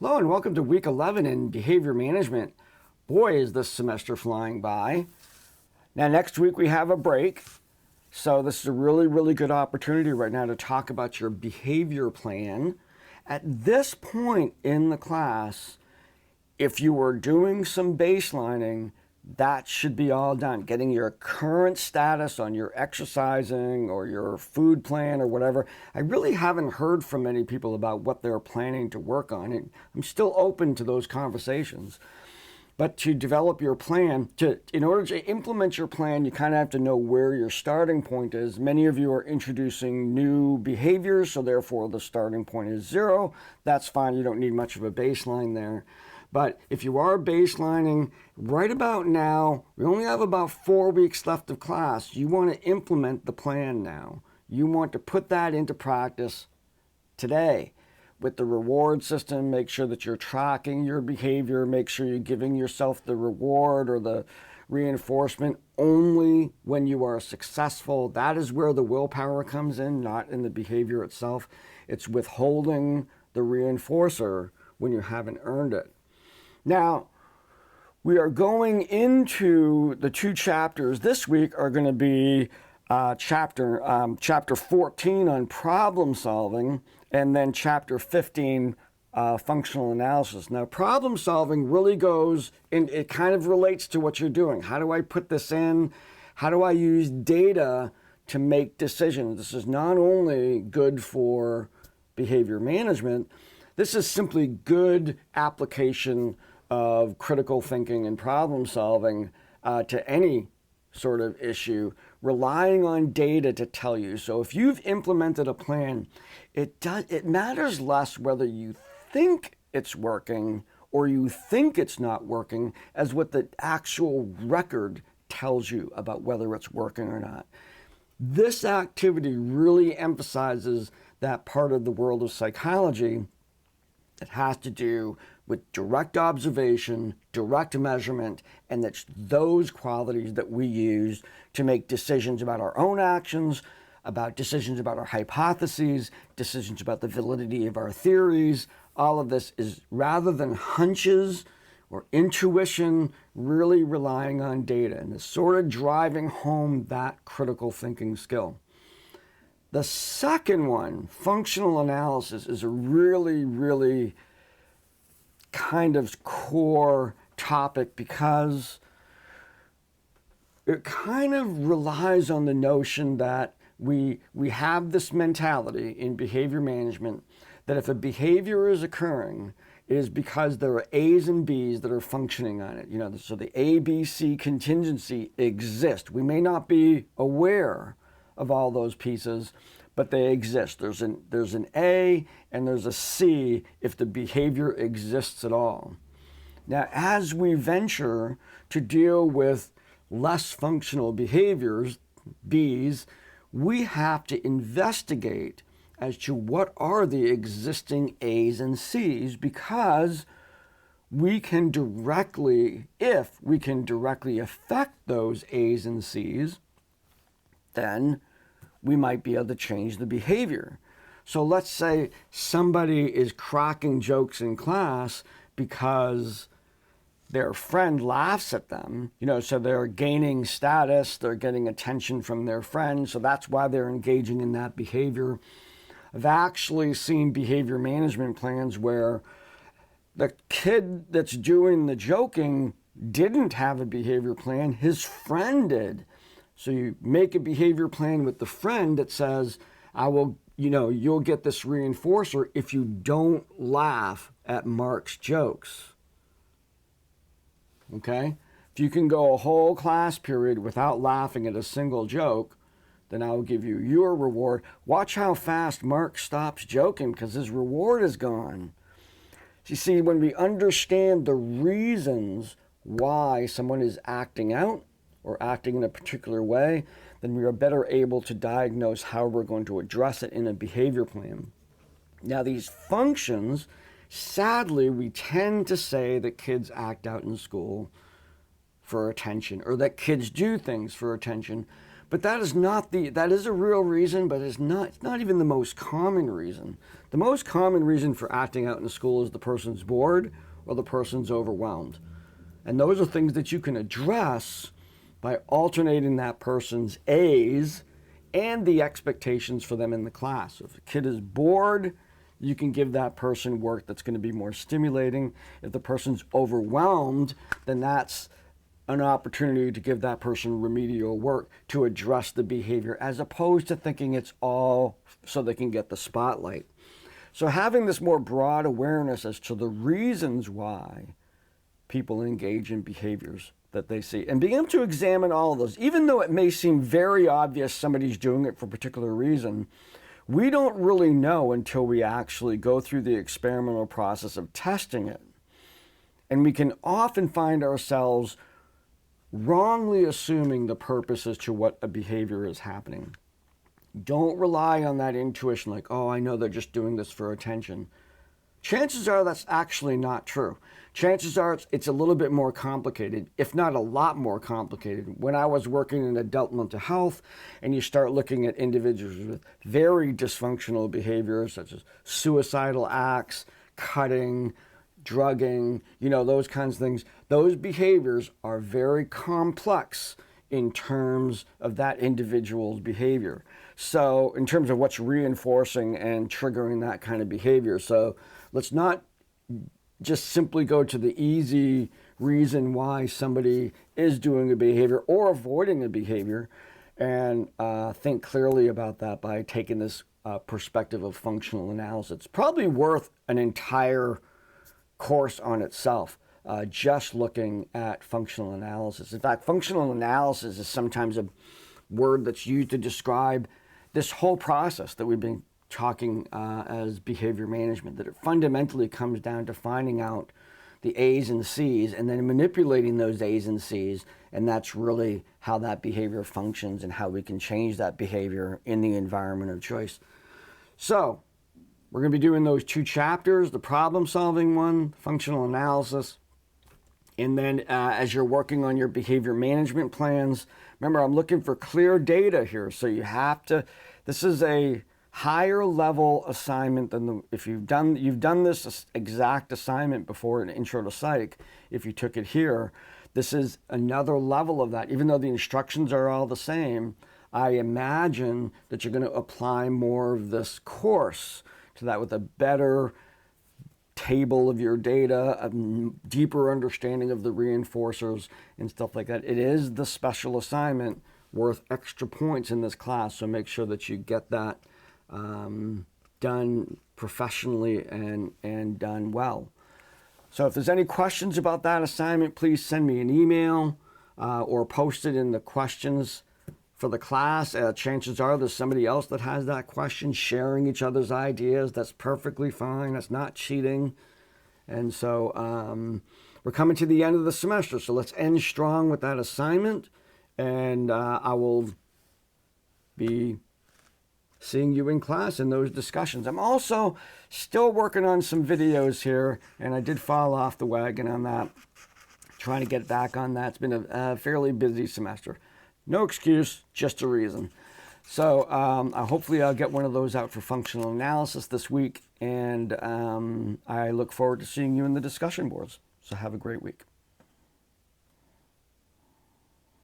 Hello and welcome to week 11 in behavior management. Boy, is this semester flying by. Now, next week we have a break. So this is a really good opportunity right now to talk about your behavior plan. At this point in the class, if you were doing some baselining, that should be all done. Getting your current status on your exercising or your food plan or whatever. I really haven't heard from many people about what they're planning to work on. And I'm still open to those conversations. But to develop your plan, in order to implement your plan, you kind of have to know where your starting point is. Many of you are introducing new behaviors, so therefore the starting point is 0. That's fine. You don't need much of a baseline there. But if you are baselining right about now, we only have about 4 weeks left of class. You want to implement the plan now. You want to put that into practice today. With the reward system, make sure that you're tracking your behavior. Make sure you're giving yourself the reward or the reinforcement only when you are successful. That is where the willpower comes in, not in the behavior itself. It's withholding the reinforcer when you haven't earned it. Now, we are going into the 2 chapters this week are going to be chapter 14 on problem solving and then chapter 15 functional analysis. Now, problem solving really goes, and it kind of relates to what you're doing. How do I put this in? How do I use data to make decisions? This is not only good for behavior management, this is simply good application of critical thinking and problem solving to any sort of issue, relying on data to tell you. So if you've implemented a plan, it matters less whether you think it's working or you think it's not working as what the actual record tells you about whether it's working or not. This activity really emphasizes that part of the world of psychology that has to do with direct observation, direct measurement, and it's those qualities that we use to make decisions about our own actions, about decisions about our hypotheses, decisions about the validity of our theories. All of this is, rather than hunches or intuition, really relying on data and is sort of driving home that critical thinking skill. The second one, functional analysis, is a really kind of core topic because it kind of relies on the notion that we have this mentality in behavior management that if a behavior is occurring, it is because there are A's and B's that are functioning on it. So the A, B, C contingency exists. We may not be aware of all those pieces, but they exist. There's an A and there's a C if the behavior exists at all. Now, as we venture to deal with less functional behaviors, B's, we have to investigate as to what are the existing A's and C's, because if we can directly affect those A's and C's, then we might be able to change the behavior. So let's say somebody is cracking jokes in class because their friend laughs at them, so they're gaining status, they're getting attention from their friend, so that's why they're engaging in that behavior. I've actually seen behavior management plans where the kid that's doing the joking didn't have a behavior plan, his friend did. So you make a behavior plan with the friend that says, you'll get this reinforcer if you don't laugh at Mark's jokes. Okay? If you can go a whole class period without laughing at a single joke, then I will give you your reward. Watch how fast Mark stops joking because his reward is gone. You see, when we understand the reasons why someone is acting out or acting in a particular way, then we are better able to diagnose how we're going to address it in a behavior plan. Now, these functions, sadly, we tend to say that kids act out in school for attention or that kids do things for attention. But that is not that is a real reason, but it's not even the most common reason. The most common reason for acting out in school is the person's bored or the person's overwhelmed. And those are things that you can address by alternating that person's A's and the expectations for them in the class. So if a kid is bored, you can give that person work that's going to be more stimulating. If the person's overwhelmed, then that's an opportunity to give that person remedial work to address the behavior, as opposed to thinking it's all so they can get the spotlight. So having this more broad awareness as to the reasons why people engage in behaviors that they see, and being able to examine all of those, even though it may seem very obvious somebody's doing it for a particular reason, we don't really know until we actually go through the experimental process of testing it. And we can often find ourselves wrongly assuming the purpose as to what a behavior is happening. Don't rely on that intuition like, oh, I know they're just doing this for attention. Chances are that's actually not true. Chances are it's a little bit more complicated, if not a lot more complicated. When I was working in adult mental health and you start looking at individuals with very dysfunctional behaviors such as suicidal acts, cutting, drugging, those kinds of things, those behaviors are very complex in terms of that individual's behavior. So in terms of what's reinforcing and triggering that kind of behavior. So let's not just simply go to the easy reason why somebody is doing a behavior or avoiding a behavior, and think clearly about that by taking this perspective of functional analysis. It's probably worth an entire course on itself, just looking at functional analysis. In fact, functional analysis is sometimes a word that's used to describe this whole process that we've been talking as behavior management, that it fundamentally comes down to finding out the A's and C's and then manipulating those A's and C's, and that's really how that behavior functions and how we can change that behavior in the environment of choice. So we're going to be doing those two chapters, the problem-solving one, functional analysis, and then as you're working on your behavior management plans, remember, I'm looking for clear data here, so you have to, this is a higher level assignment than if you've done this exact assignment before in Intro to Psych. If you took it here, this is another level of that. Even though the instructions are all the same, I imagine that you're going to apply more of this course to that with a better table of your data, a deeper understanding of the reinforcers and stuff like that. It is the special assignment worth extra points in this class, so make sure that you get that done professionally and done well. So if there's any questions about that assignment, please send me an email or post it in the questions for the class. Chances are there's somebody else that has that question, sharing each other's ideas. That's perfectly fine. That's not cheating. And so we're coming to the end of the semester, so let's end strong with that assignment, and I will be seeing you in class in those discussions. I'm also still working on some videos here, and I did fall off the wagon on that, trying to get back on that. It's been a fairly busy semester. No excuse, just a reason. So hopefully I'll get one of those out for functional analysis this week, and I look forward to seeing you in the discussion boards. So have a great week.